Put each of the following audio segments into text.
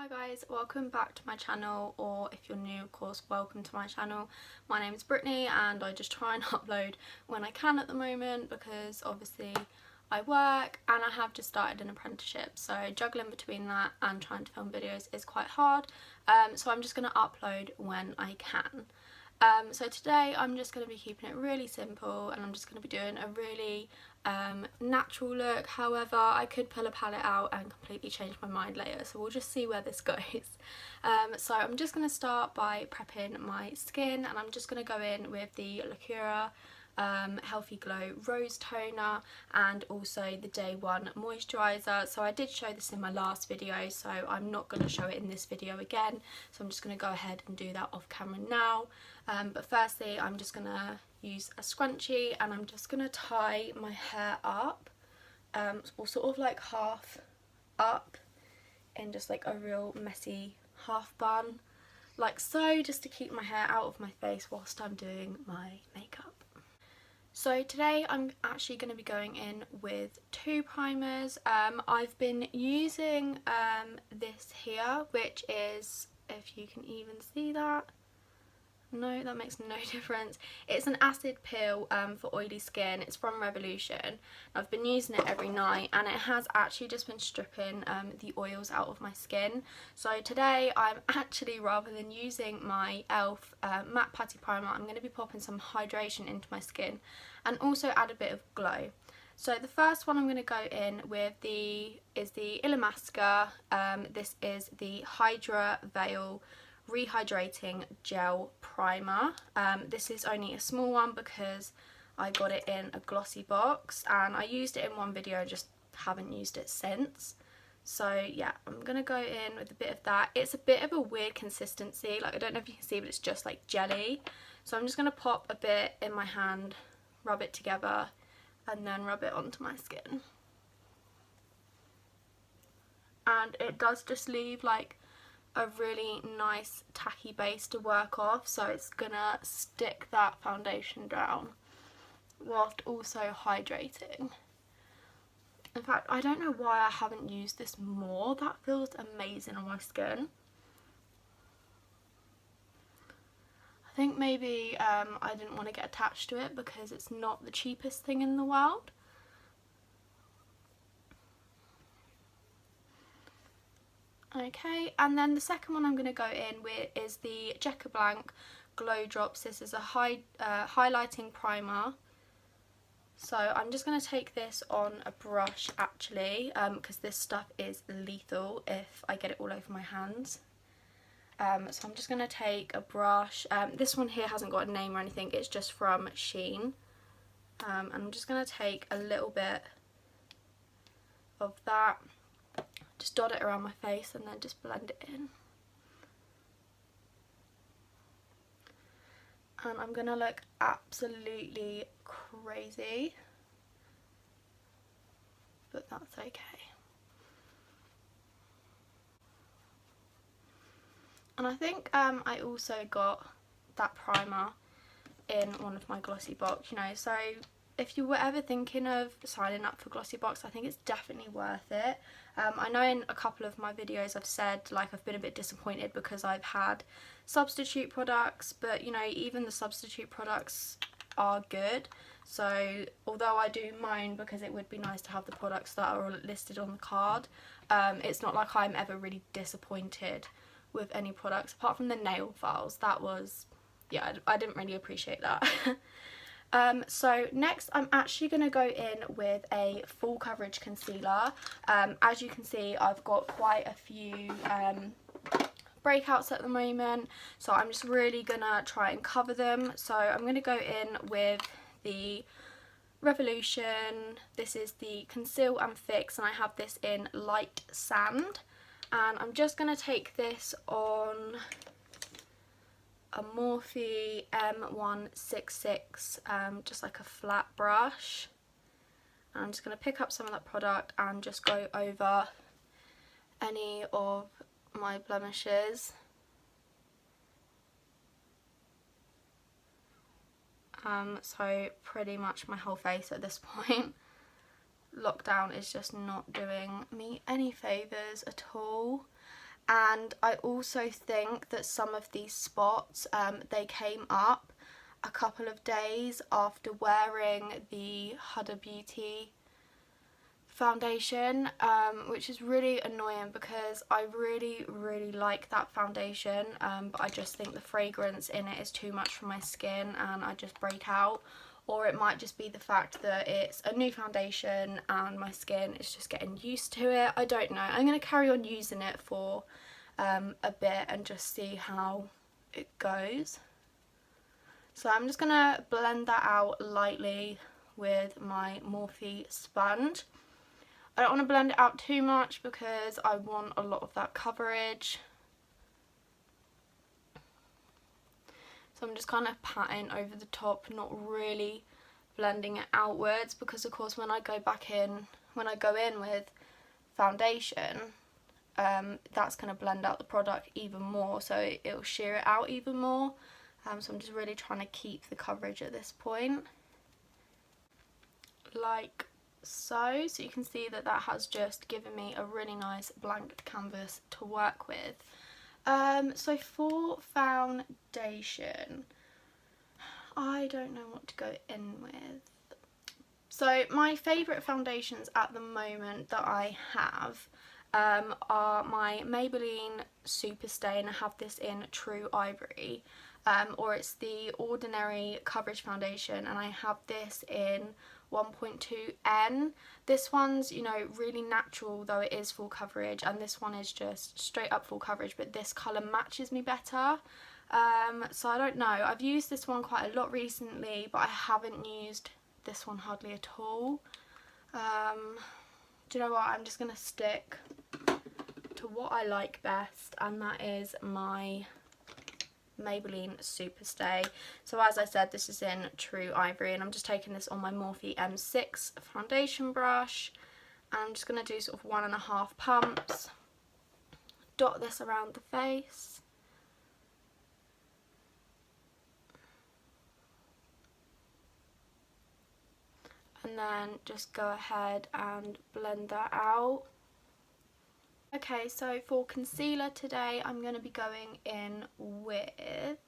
Hi guys, welcome back to my channel, or if you're new, of course, welcome to my channel. My name is Brittany and I just try and upload when I can at the moment because obviously I work and I have just started an apprenticeship, so juggling between that and trying to film videos is quite hard, so I'm just going to upload when I can. So today I'm just going to be keeping it really simple and I'm just going to be doing a really natural look. However, I could pull a palette out and completely change my mind later, so we'll just see where this goes. So I'm just going to start by prepping my skin, and I'm just going to go in with the Lacura Healthy Glow Rose Toner and also the Day One Moisturiser. So I did show this in my last video, so I'm not going to show it in this video again, so I'm just going to go ahead and do that off camera now. But firstly I'm just going to use a scrunchie and I'm just going to tie my hair up, or sort of like half up in just like a real messy half bun like so, just to keep my hair out of my face whilst I'm doing my makeup. So today I'm actually going to be going in with two primers. I've been using this here, which is, if you can even see that, no, that makes no difference. It's an acid peel for oily skin. It's from Revolution. I've been using it every night and it has actually just been stripping the oils out of my skin. So today I'm actually, rather than using my e.l.f. Matte Putty Primer, I'm going to be popping some hydration into my skin and also add a bit of glow. So the first one I'm going to go in with is the Illamasqua. This is the Hydra Veil Rehydrating Gel Primer. This is only a small one because I got it in a glossy box and I used it in one video, just haven't used it since. So yeah, I'm gonna go in with a bit of that. It's a bit of a weird consistency, like I don't know if you can see, but it's just like jelly. So I'm just gonna pop a bit in my hand, rub it together and then rub it onto my skin. And it does just leave like a really nice tacky base to work off, so it's gonna stick that foundation down whilst also hydrating. In fact, I don't know why I haven't used this more. That feels amazing on my skin. I think maybe I didn't want to get attached to it because it's not the cheapest thing in the world. Okay, and then the second one I'm going to go in with is the Decay Blanc Glow Drops. This is a highlighting primer. So I'm just going to take this on a brush actually, because this stuff is lethal if I get it all over my hands. So I'm just going to take a brush. This one here hasn't got a name or anything, it's just from Shein. And I'm just going to take a little bit of that. Just dot it around my face and then just blend it in. And I'm gonna look absolutely crazy, but that's okay. And I think I also got that primer in one of my glossy box, you know, so if you were ever thinking of signing up for glossy box, I think it's definitely worth it. I know in a couple of my videos I've said like I've been a bit disappointed because I've had substitute products, but you know, even the substitute products are good. So although I do moan because it would be nice to have the products that are listed on the card, it's not like I'm ever really disappointed with any products apart from the nail files. That was, yeah, I didn't really appreciate that. So next I'm actually going to go in with a full coverage concealer. As you can see, I've got quite a few breakouts at the moment, so I'm just really gonna try and cover them. So I'm going to go in with the Revolution. This is the Conceal and Fix and I have this in Light Sand, and I'm just going to take this on a Morphe M166, just like a flat brush. And I'm just going to pick up some of that product and just go over any of my blemishes. So pretty much my whole face at this point. Lockdown is just not doing me any favours at all. And I also think that some of these spots, they came up a couple of days after wearing the Huda Beauty foundation, which is really annoying because I really like that foundation, but I just think the fragrance in it is too much for my skin and I just break out. Or it might just be the fact that it's a new foundation and my skin is just getting used to it. I don't know. I'm going to carry on using it for a bit and just see how it goes. So I'm just going to blend that out lightly with my Morphe sponge. I don't want to blend it out too much because I want a lot of that coverage. So I'm just kind of patting over the top, not really blending it outwards, because of course when I go in with foundation, that's going to blend out the product even more, so it'll sheer it out even more. So I'm just really trying to keep the coverage at this point. Like so. So you can see that that has just given me a really nice blank canvas to work with. So for foundation, I don't know what to go in with. So my favourite foundations at the moment that I have are my Maybelline Superstay, and I have this in True Ivory, or it's the Ordinary Coverage Foundation, and I have this in 1.2N. This one's, you know, really natural, though it is full coverage, and this one is just straight up full coverage, but this colour matches me better. So I don't know, I've used this one quite a lot recently, but I haven't used this one hardly at all. Do you know what, I'm just going to stick to what I like best, and that is my Maybelline Superstay. So as I said, this is in True Ivory, and I'm just taking this on my Morphe M6 foundation brush, and I'm just going to do sort of 1.5 pumps, dot this around the face, and then just go ahead and blend that out. Okay, so for concealer today, I'm going to be going in with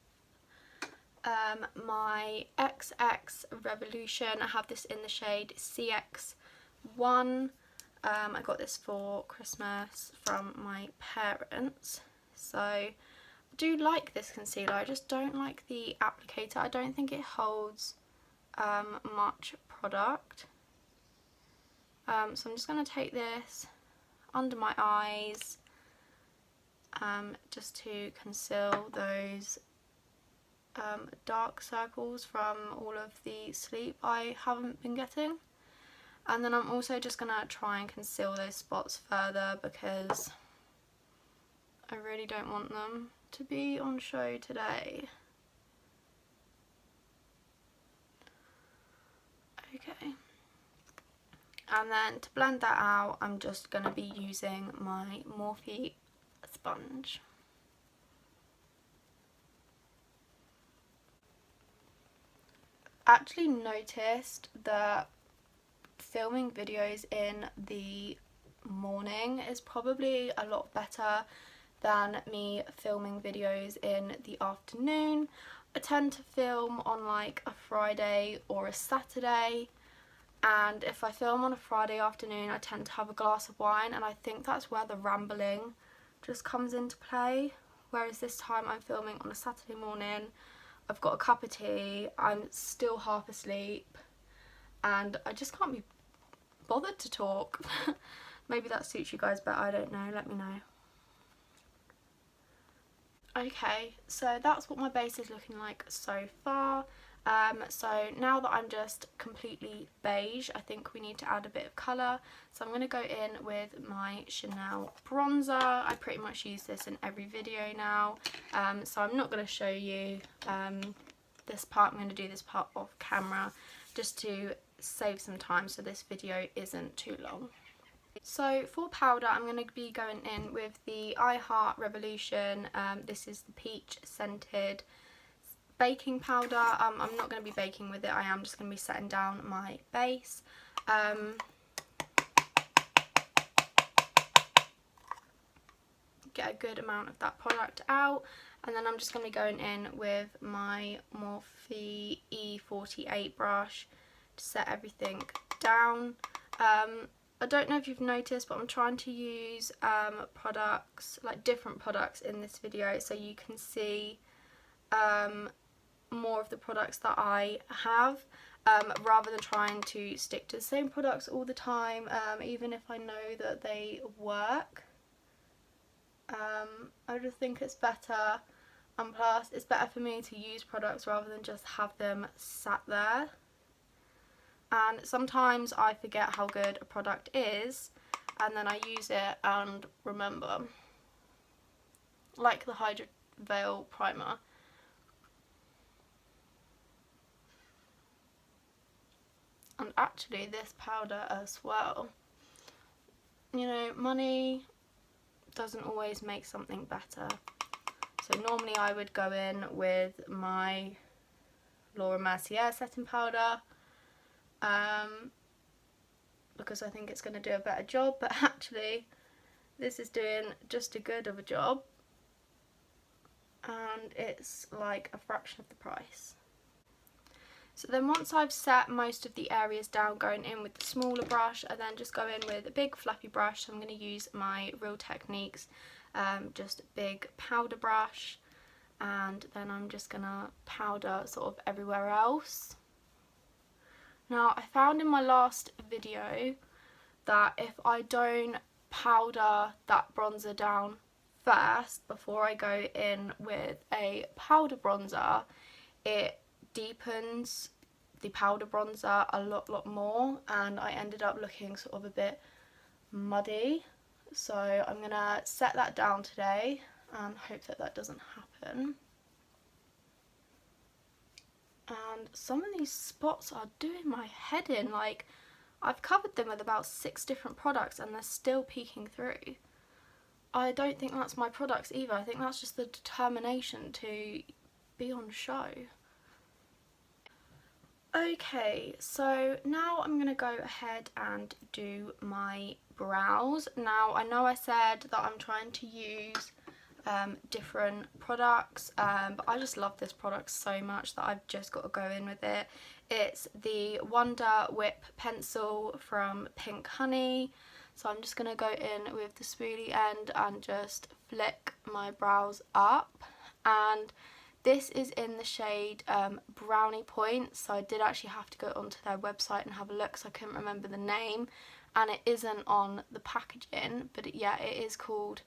my XX Revolution. I have this in the shade CX1. I got this for Christmas from my parents. So I do like this concealer, I just don't like the applicator. I don't think it holds much product. So I'm just going to take this under my eyes, just to conceal those dark circles from all of the sleep I haven't been getting. And then I'm also just going to try and conceal those spots further because I really don't want them to be on show today. Okay. And then to blend that out, I'm just going to be using my Morphe sponge. Actually noticed that filming videos in the morning is probably a lot better than me filming videos in the afternoon. I tend to film on like a Friday or a Saturday, and if I film on a Friday afternoon I tend to have a glass of wine, and I think that's where the rambling just comes into play. Whereas this time I'm filming on a Saturday morning, I've got a cup of tea, I'm still half asleep, and I just can't be bothered to talk. Maybe that suits you guys better, I don't know, let me know. Okay, so that's what my base is looking like so far. So now that I'm just completely beige, I think we need to add a bit of colour. So I'm going to go in with my Chanel bronzer. I pretty much use this in every video now, so I'm not going to show you this part. I'm going to do this part off camera just to save some time so this video isn't too long. So for powder, I'm going to be going in with the I Heart Revolution. This is the peach scented baking powder. I'm not going to be baking with it, I am just going to be setting down my base. get a good amount of that product out. And then I'm just going to be going in with my Morphe E48 brush to set everything down. I don't know if you've noticed, but I'm trying to use products, like different products in this video, so you can see more of the products that I have, rather than trying to stick to the same products all the time, even if I know that they work. I just think it's better, and plus it's better for me to use products rather than just have them sat there. And sometimes I forget how good a product is, and then I use it and remember. Like the Ultraviolet primer. And actually this powder as well. You know, money doesn't always make something better. So normally I would go in with my Laura Mercier setting powder, because I think it's going to do a better job, but actually this is doing just as good of a job, and it's like a fraction of the price. So then once I've set most of the areas down, going in with the smaller brush, I then just go in with a big fluffy brush. So I'm going to use my Real Techniques just big powder brush, and then I'm just going to powder sort of everywhere else. Now, I found in my last video that if I don't powder that bronzer down first before I go in with a powder bronzer, it deepens the powder bronzer a lot more, and I ended up looking sort of a bit muddy. So I'm going to set that down today and hope that that doesn't happen. And some of these spots are doing my head in. Like, I've covered them with about 6 different products and they're still peeking through. I don't think that's my products either. I think that's just the determination to be on show. Okay, so now I'm going to go ahead and do my brows. Now, I know I said that I'm trying to use different products, but I just love this product so much that I've just got to go in with it. It's the Wonder Whip pencil from Pink Honey. So I'm just going to go in with the spoolie end and just flick my brows up. And this is in the shade Brownie Point, so I did actually have to go onto their website and have a look, so I couldn't remember the name, and it isn't on the packaging, but yeah, it is called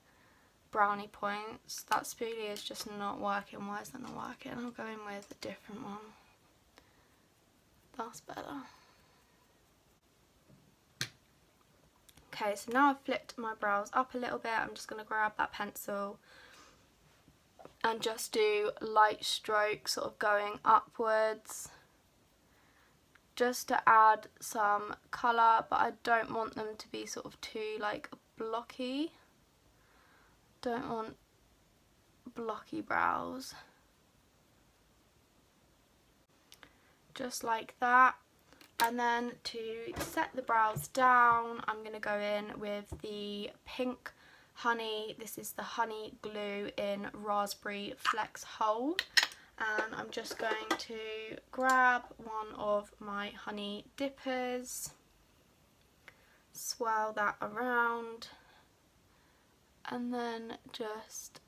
Brownie Points. That spoolie is just not working. Why is that not working? I'll go in with a different one. That's better. Okay, so now I've flicked my brows up a little bit, I'm just going to grab that pencil and just do light strokes sort of going upwards, just to add some colour, but I don't want them to be sort of too like blocky. Don't want blocky brows. Just like that. And then to set the brows down, I'm going to go in with the Pink Honey. This is the Honey Glue in Raspberry Flex Hold. And I'm just going to grab one of my honey dippers, swirl that around, and then just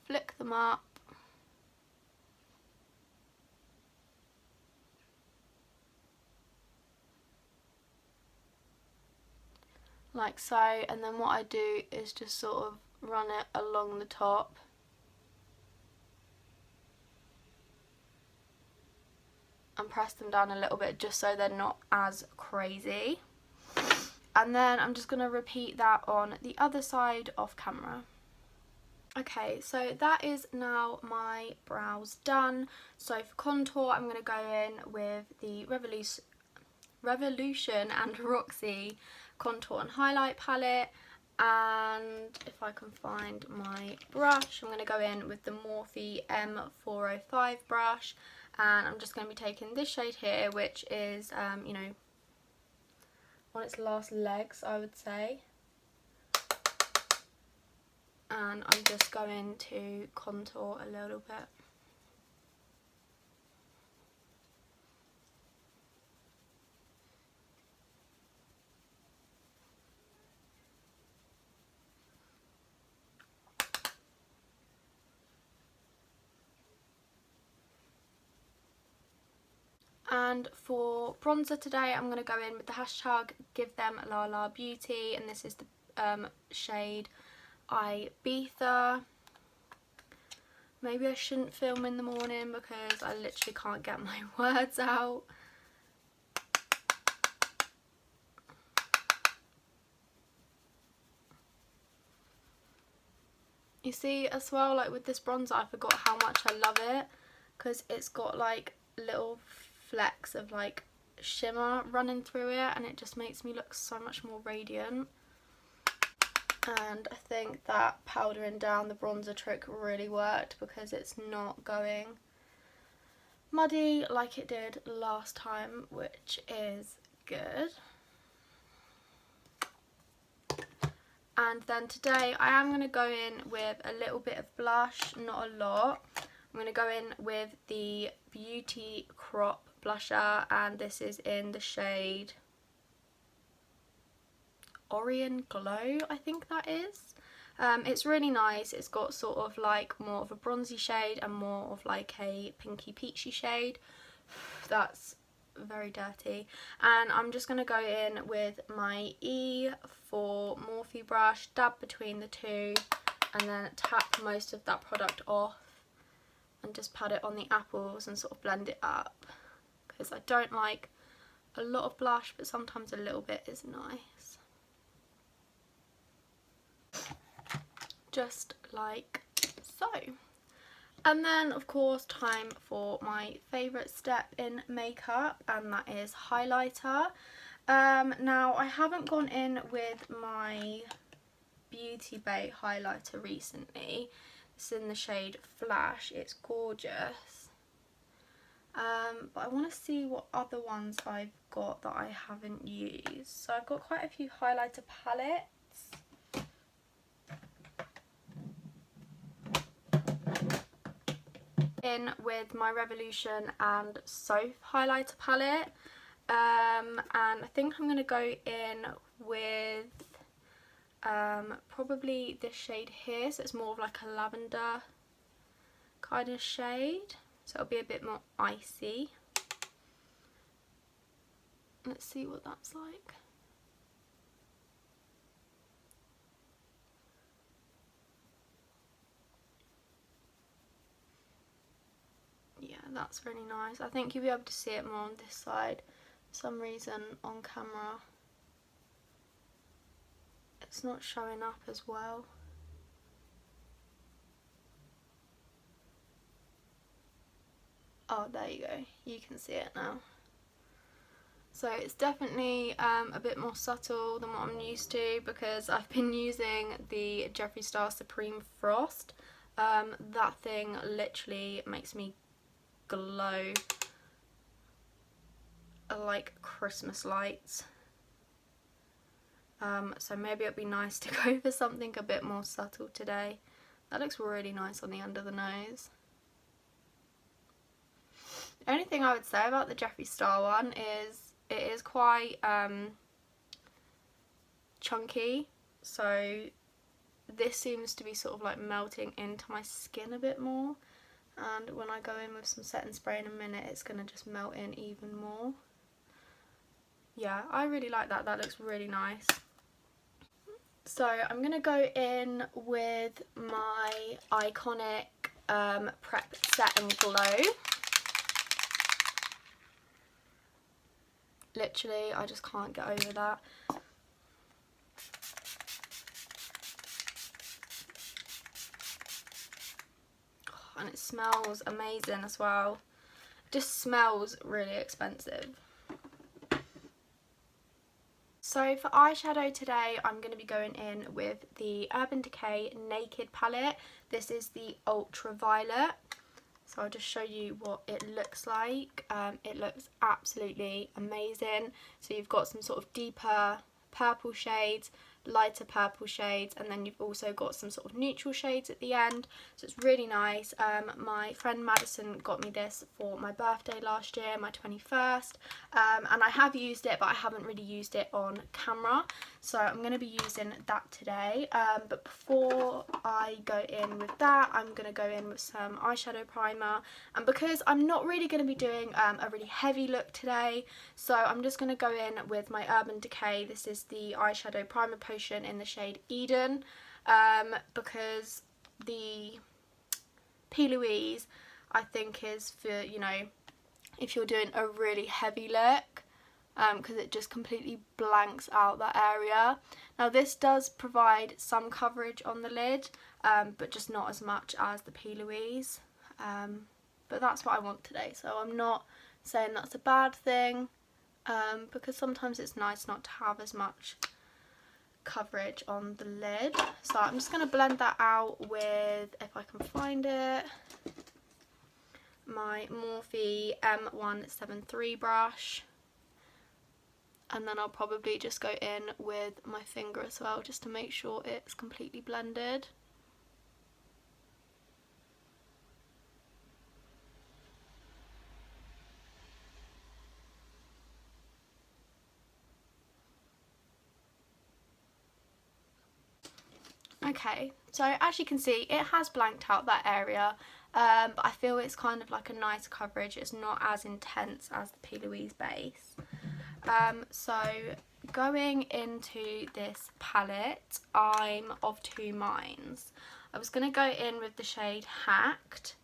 flick them up. Like so, and then what I do is just sort of run it along the top. And press them down a little bit just so they're not as crazy. And then I'm just going to repeat that on the other side off camera. Okay, so that is now my brows done. So for contour, I'm going to go in with the Revolution and Roxy contour and highlight palette, and if I can find my brush, I'm going to go in with the Morphe M405 brush, and I'm just going to be taking this shade here, which is you know, on its last legs, I would say. and I'm just going to contour a little bit. And for bronzer today, I'm going to go in with the hashtag Give Them La La Beauty, and this is the shade Ibiza. Maybe I shouldn't film in the morning because I literally can't get my words out. You see as well, like with this bronzer, I forgot how much I love it because it's got like little flecks of like shimmer running through it, and it just makes me look so much more radiant. And I think that powdering down the bronzer trick really worked because it's not going muddy like it did last time, which is good. And then today I am going to go in with a little bit of blush, not a lot. I'm going to go in with the Beauty Crop blusher, and this is in the shade Orion Glow, I think that is. It's really nice. It's got sort of like more of a bronzy shade and more of like a pinky peachy shade. That's very dirty. And I'm just going to go in with my E4 Morphe brush, dab between the two, and then tap most of that product off and just pat it on the apples and sort of blend it up, because I don't like a lot of blush, but sometimes a little bit is nice. Just like so. And then of course time for my favourite step in makeup, and that is highlighter. Now I haven't gone in with my Beauty Bay highlighter recently. It's in the shade Flash. It's gorgeous. But I want to see what other ones I've got that I haven't used. So I've got quite a few highlighter palettes. In with my Revolution and Soph highlighter palette, and I think I'm going to go in with probably this shade here, so it's more of like a lavender kind of shade, so it'll be a bit more icy. Let's see what that's like. Yeah, that's really nice. I think you'll be able to see it more on this side. For some reason on camera it's not showing up as well. Oh, there you go. You can see it now. So it's definitely a bit more subtle than what I'm used to, because I've been using the Jeffree Star Supreme Frost. That thing literally makes me glow like Christmas lights. So maybe it'd be nice to go for something a bit more subtle today. That looks really nice on the under the nose. The only thing I would say about the Jeffree Star one is it is quite chunky, so this seems to be sort of like melting into my skin a bit more, and when I go in with some setting spray in a minute it's going to just melt in even more. Yeah, I really like that. That looks really nice. So I'm going to go in with my iconic Prep Set and Glow. Literally, I just can't get over that. Oh, and it smells amazing as well. It just smells really expensive. So for eyeshadow today, I'm going to be going in with the Urban Decay Naked palette. This is the Ultraviolet. So I'll just show you what it looks like. It looks absolutely amazing. So you've got some sort of deeper purple shades, lighter purple shades, and then you've also got some sort of neutral shades at the end, so it's really nice. My friend Madison got me this for my birthday last year, my 21st, and I have used it, but I haven't really used it on camera, so I'm going to be using that today. But before I go in with that, I'm going to go in with some eyeshadow primer, and because I'm not really going to be doing a really heavy look today, so I'm just going to go in with my Urban Decay. This is the eyeshadow primer potion in the shade Eden, because the P. Louise I think is for, you know, if you're doing a really heavy look, because it just completely blanks out that area. Now this does provide some coverage on the lid, but just not as much as the P. Louise, but that's what I want today, so I'm not saying that's a bad thing, because sometimes it's nice not to have as much coverage on the lid. So I'm just going to blend that out with, if I can find it, my Morphe M173 brush, and then I'll probably just go in with my finger as well, just to make sure it's completely blended. Okay, so as you can see, it has blanked out that area, but I feel it's kind of like a nice coverage. It's not as intense as the P. Louise base. So going into this palette, I'm of two minds. I was going to go in with the shade Hacked,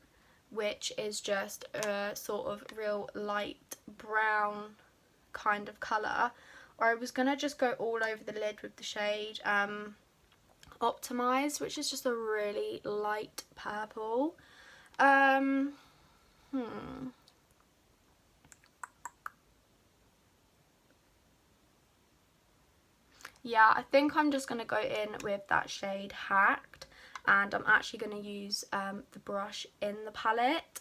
which is just a sort of real light brown kind of colour, or I was going to just go all over the lid with the shade Optimized, which is just a really light purple. Yeah, I think I'm just going to go in with that shade Hacked, and I'm actually going to use the brush in the palette,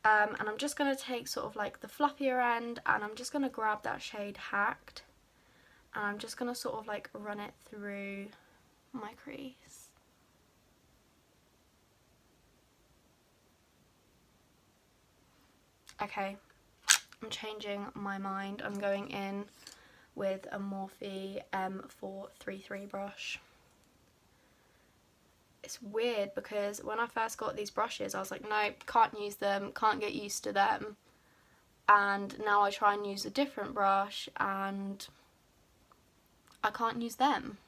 and I'm just going to take sort of like the fluffier end, and I'm just going to grab that shade Hacked, and I'm just going to sort of like run it through my crease. Okay, I'm changing my mind. I'm going in with a Morphe M433 brush. It's weird because when I first got these brushes, I was like, no, can't use them, can't get used to them. And now I try and use a different brush and I can't use them.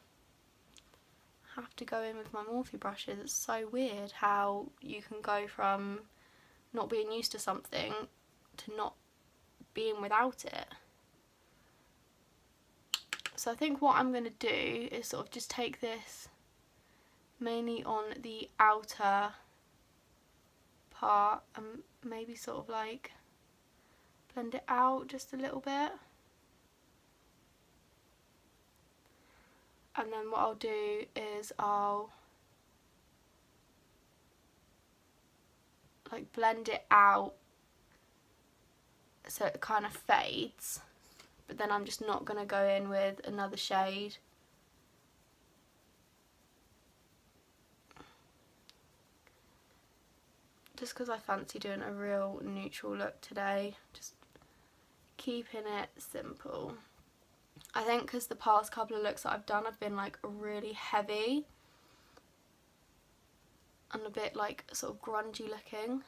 I have to go in with my Morphe brushes. It's so weird how you can go from not being used to something to not being without it. So I think what I'm going to do is sort of just take this mainly on the outer part and maybe sort of like blend it out just a little bit. And then what I'll do is I'll like blend it out so it kind of fades, but then I'm just not going to go in with another shade. Just because I fancy doing a real neutral look today, just keeping it simple. I think because the past couple of looks that I've done have been like really heavy and a bit like sort of grungy looking.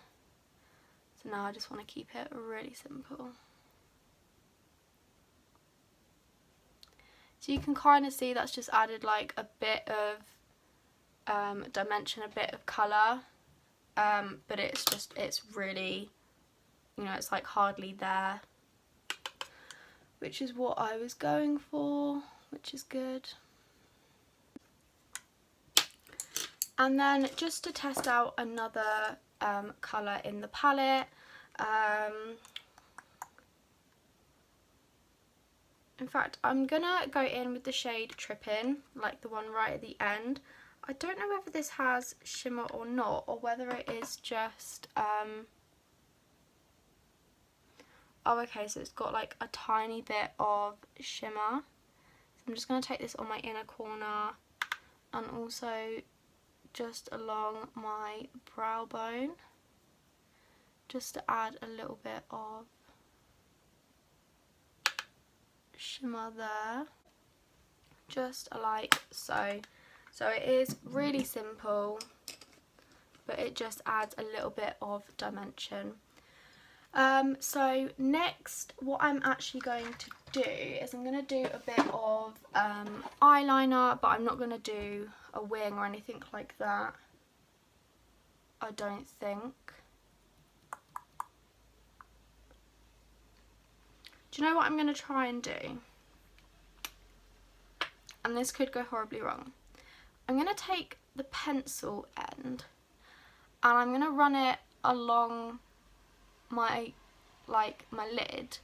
So now I just want to keep it really simple. So you can kind of see that's just added like a bit of dimension, a bit of colour, but it's really, you know, it's like hardly there, which is what I was going for, which is good. And then just to test out another colour in the palette, in fact I'm gonna go in with the shade Trippin', like the one right at the end. I don't know whether this has shimmer or not, or whether it is just oh okay, so it's got like a tiny bit of shimmer, I'm just going to take this on my inner corner and also just along my brow bone, just to add a little bit of shimmer there, just like so. So it is really simple, but it just adds a little bit of dimension. So next, what I'm actually going to do is I'm going to do a bit of eyeliner, but I'm not going to do a wing or anything like that, I don't think. Do you know what I'm going to try and do? And this could go horribly wrong. I'm going to take the pencil end and I'm going to run it along my lid,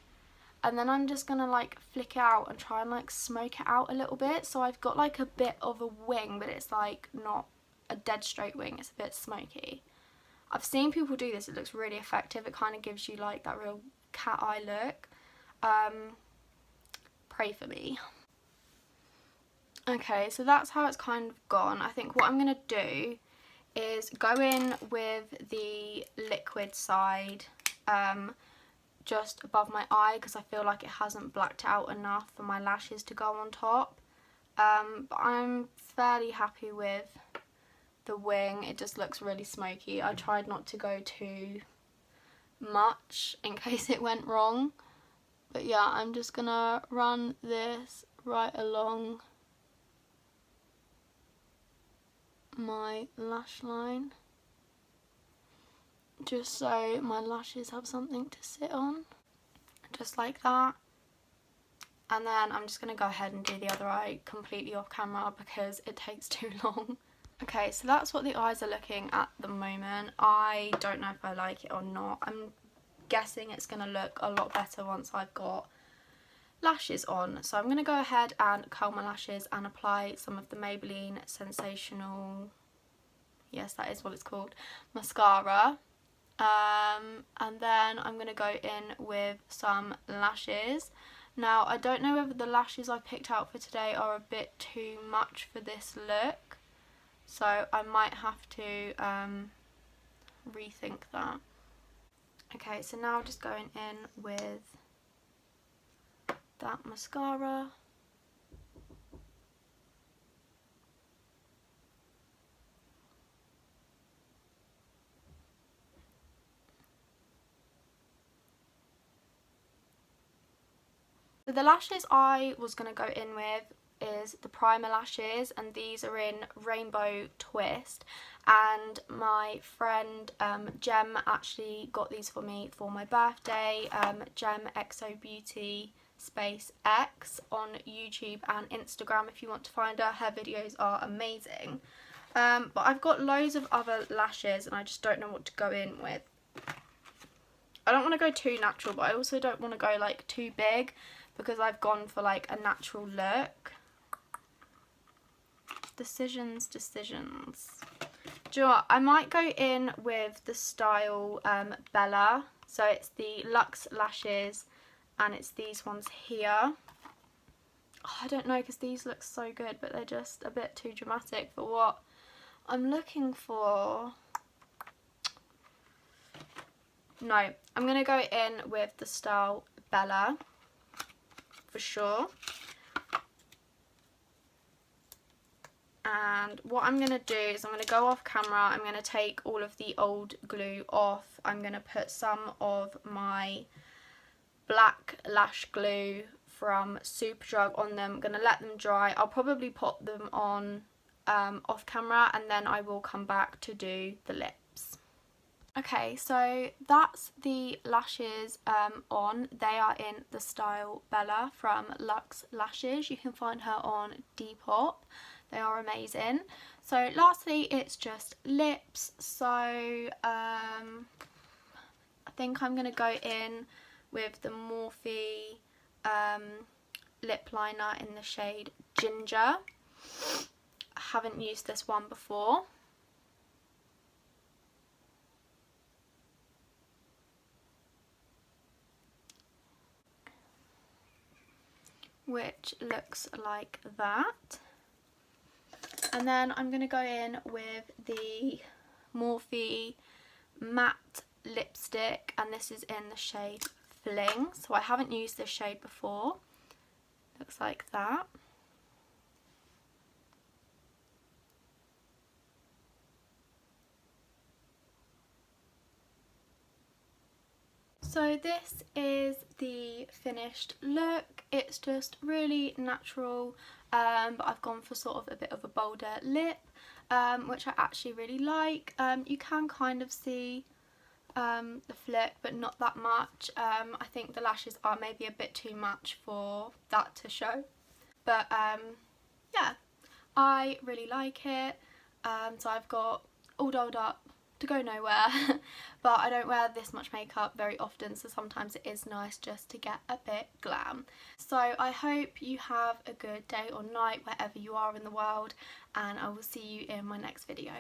and then I'm just gonna like flick it out and try and like smoke it out a little bit, so I've got like a bit of a wing, but it's like not a dead straight wing, it's a bit smoky. I've seen people do this, it looks really effective. It kind of gives you like that real cat eye look. Pray for me. Okay, so that's how it's kind of gone. I think what I'm gonna do is go in with the liquid side just above my eye, because I feel like it hasn't blacked out enough for my lashes to go on top. But I'm fairly happy with the wing. It just looks really smoky. I tried not to go too much in case it went wrong. But yeah, I'm just gonna run this right along my lash line, just so my lashes have something to sit on, just like that. And then I'm just going to go ahead and do the other eye completely off camera because it takes too long. Okay, so that's what the eyes are looking at the moment. I don't know if I like it or not. I'm guessing it's going to look a lot better once I've got lashes on. So I'm going to go ahead and curl my lashes and apply some of the Maybelline Sensational, yes that is what it's called, mascara. And then I'm going to go in with some lashes. Now I don't know whether the lashes I picked out for today are a bit too much for this look, so I might have to rethink that. Okay, so now just going in with that mascara. So the lashes I was going to go in with is the primer lashes, and these are in Rainbow Twist, and my friend Gem actually got these for me for my birthday. Gem Exo Beauty space X on YouTube and Instagram if you want to find her. Her videos are amazing. But I've got loads of other lashes and I just don't know what to go in with. I don't want to go too natural, but I also don't want to go like too big, because I've gone for like a natural look. Decisions. Do you know what? I might go in with the style Bella. So it's the Luxe Lashes and it's these ones here. Oh, I don't know, because these look so good, but they're just a bit too dramatic for what I'm looking for. No, I'm going to go in with the style Bella for sure. And what I'm going to do is I'm going to go off camera, I'm going to take all of the old glue off, I'm going to put some of my black lash glue from Superdrug on them, I'm going to let them dry. I'll probably pop them on off camera and then I will come back to do the lips. Okay, so that's the lashes on. They are in the style Bella from Luxe Lashes. You can find her on Depop. They are amazing. So lastly, it's just lips. So I think I'm going to go in with the Morphe lip liner in the shade Ginger. I haven't used this one before. which looks like that. And then I'm going to go in with the Morphe matte lipstick, and this is in the shade Fling. So I haven't used this shade before. Looks like that. So this is the finished look. It's just really natural, but I've gone for sort of a bit of a bolder lip, which I actually really like. You can kind of see the flick, but not that much. I think the lashes are maybe a bit too much for that to show, but yeah, I really like it. So I've got all dolled up to go nowhere, but I don't wear this much makeup very often, so sometimes it is nice just to get a bit glam. So I hope you have a good day or night wherever you are in the world, and I will see you in my next video.